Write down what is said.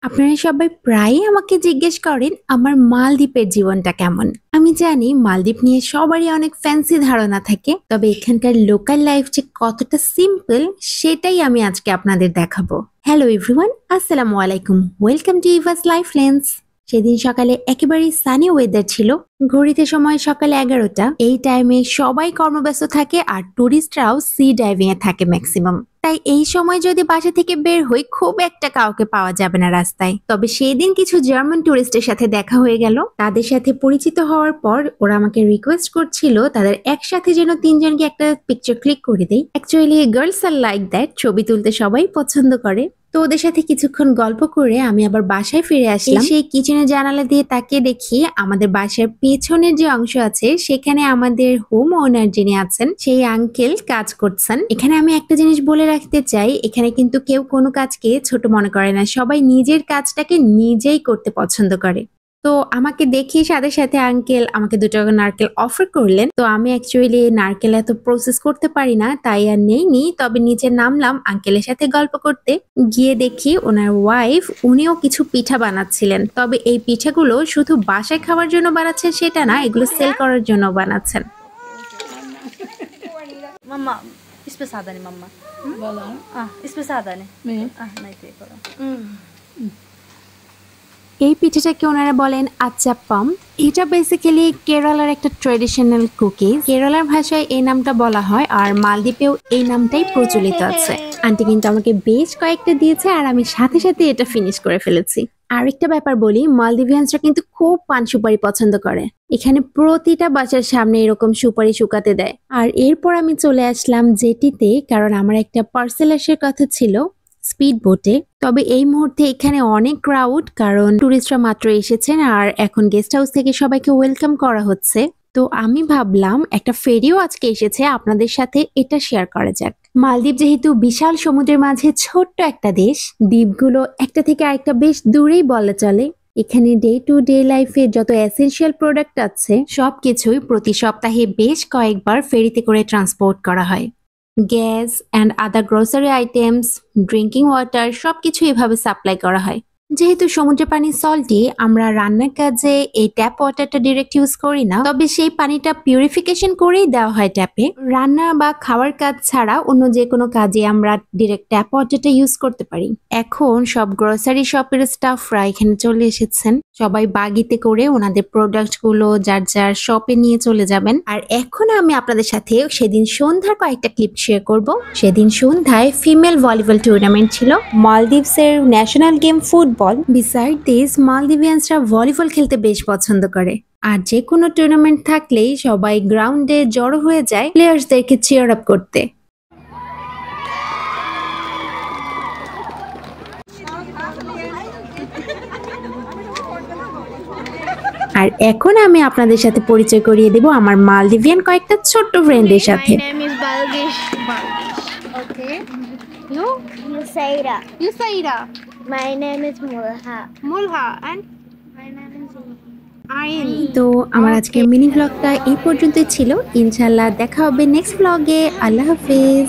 আপনারা সবাই প্রায়ই আমাকে জিজ্ঞেস করেন আমার মালদ্বীপের জীবনটা কেমন। আমি জানি মালদ্বীপ নিয়ে সবারই অনেক ফ্যান্সি ধারণা থাকে, তবে এখানকার লোকাল লাইফ যে কতটা সিম্পল সেটাই আমি আজকে আপনাদের দেখাবো। হ্যালো এভরিওয়ান, আসসালামু আলাইকুম, welcome to Eva's life lens. সেদিন সকালে একেবারেই সানি ওয়েদার ছিল। ঘড়িতে সময় সকাল 11টা। এই টাইমে সবাই কর্মব্যস্ত থাকে আর টুরিস্টরাও সি ডাইভিং এ থাকে ম্যাক্সিমাম। তাই এই সময় যদি বাসা থেকে বের হই খুব একটা কাউকে পাওয়া যাবে না রাস্তায়। তবে সেই দিন কিছু জার্মান টুরিস্টের সাথে দেখা হয়ে গেল। তাদের সাথে পরিচিত হওয়ার পর ওরা আমাকে রিকোয়েস্ট করছিল তাদের একসাথে যেন তিনজনকে একটা পিকচার ক্লিক করে দেই। Actually girls are like that, ছবি তুলতে সবাই পছন্দ করে। তো ওদের সাথে কিছুক্ষণ গল্প করে আমি আবার বাসায় ফিরে আসলাম। সেই কিচেনের জানালা দিয়ে তাকিয়ে দেখি আমাদের বাসার পেছনের যে অংশ আছে সেখানে আমাদের হোম ওনার যিনি আছেন সেই আঙ্কেল কাজ করছেন। এখানে আমি একটা জিনিস বলে রাখতে চাই, এখানে কিন্তু কেউ কোনো কাজকে ছোট মনে করে না, সবাই নিজের কাজটাকে নিজেই করতে পছন্দ করে। তো আমাকে দেখি সাথে সাথে আঙ্কেল আমাকে 2 টাকা নারকেল অফার করলেন। তো আমি অ্যাকচুয়ালি নারকেল এত প্রসেস করতে পারি না, তাই আর নেইনি। তবে নিচে নামলাম আঙ্কেলের সাথে গল্প করতে। গিয়ে দেখি ওনার ওয়াইফ উনিও কিছু পিঠা বানাচ্ছিলেন। তবে এই পিঠাগুলো শুধু বাসায় খাওয়ার জন্য বানাচ্ছেন সেটা না, এগুলো সেল করার জন্য বানাচ্ছেন। Mamma, spesada ni mamma. Voilà. Ah, spesada ni. Oui. Ah, nej det är bara. এই পিঠাটাকে ওনারা বলেন আচ্চাপ্পাম। এটা বেসিক্যালি কেরালার একটা ট্রেডিশনাল কুকিজ। কেরালার ভাষায় এই নামটা বলা হয় আর মালদ্বীপেও এই নামটাই প্রচলিত আছে। আন্টি কিন্তু আমাকে বেশ কয়েকটা দিয়েছে আর আমি সাথে সাথে এটা ফিনিশ করে ফেলেছি। আরেকটা ব্যাপার বলি, মালদ্বীপিয়ানসরা কিন্তু খুব পান সুপারি পছন্দ করে। এখানে প্রতিটা বাসার সামনে এরকম সুপারি শুকাতে দেয়। আর এরপর আমি চলে আসলাম জেটিতে, কারণ আমার একটা পার্সেল আসার কথা ছিল স্পিড বোটে। তবে এই মুহূর্তে এখানে অনেক ক্রাউড, কারণ টুরিস্টরা মাত্র এসেছেন আর এখন গেস্ট হাউস থেকে সবাইকে ওয়েলকাম করা হচ্ছে। তো আমি ভাবলাম একটা ফেরিও আজকে এসেছে, আপনাদের সাথে এটা শেয়ার করা যাক। মালদ্বীপ যেহেতু বিশাল সমুদ্রের মাঝে ছোট্ট একটা দেশ, দ্বীপগুলো একটা থেকে আরেকটা বেশ দূরেই বলা চলে। এখানে ডে টু ডে লাইফে যত এসেনশিয়াল প্রোডাক্ট আছে সবকিছুই প্রতি সপ্তাহে বেশ কয়েকবার ফেরিতে করে ট্রান্সপোর্ট করা হয়। Gas and other grocery items, drinking water সবকিছু এভাবে সাপ্লাই করা হয়। যেহেতু সমুদ্রের পানি সল্টি, আমরা রান্নার কাজে এই ট্যাপ ওয়াটারটা ডিরেক্ট ইউজ করি না, তবে সেই পানিটা পিউরিফিকেশন করেই দেওয়া হয় ট্যাপে। রান্না বা খাওয়ার কাজ ছাড়া অন্য যে কোনো কাজে আমরা ডিরেক্ট ট্যাপ ওয়াটারটা ইউজ করতে পারি। এখন সব গ্রোসারি শপের স্টাফরা এখানে চলে এসেছেন, সবাই বাগিতে করে ওনাদের প্রোডাক্ট গুলো যার যার শপে নিয়ে চলে যাবেন। আর এখন আমি আপনাদের সাথে সেদিন সন্ধ্যার কয়েকটা ক্লিপ শেয়ার করব। সেদিন সন্ধ্যায় ফিমেল ভলিবল টুর্নামেন্ট ছিল, মালদ্বীপসের national game football. Beside this, মালদ্বীপিয়ানসরা ভলিবল খেলতে বেশ পছন্দ করে। আর যে কোনো টুর্নামেন্ট থাকলেই সবাই গ্রাউন্ডে জড়ো হয়ে যায় প্লেয়ার্সদেরকে চিয়ার আপ করতে। আর এখন আমি আপনাদের সাথে পরিচয় করিয়ে দেব আমার মালদ্বীপিয়ান কয়েকটা ছোট্ট ফ্রেন্ডের সাথে। My name is Balgish. Okay. You? Yusaira. Yusaira. My name is Mulha. Mulha. And? My name is Ayn. তো আমার আজকের মিনি ব্লগটা এই পর্যন্তই ছিল। ইনশাল্লাহ দেখা হবে নেক্সট ব্লগে। আল্লাহ হাফেজ।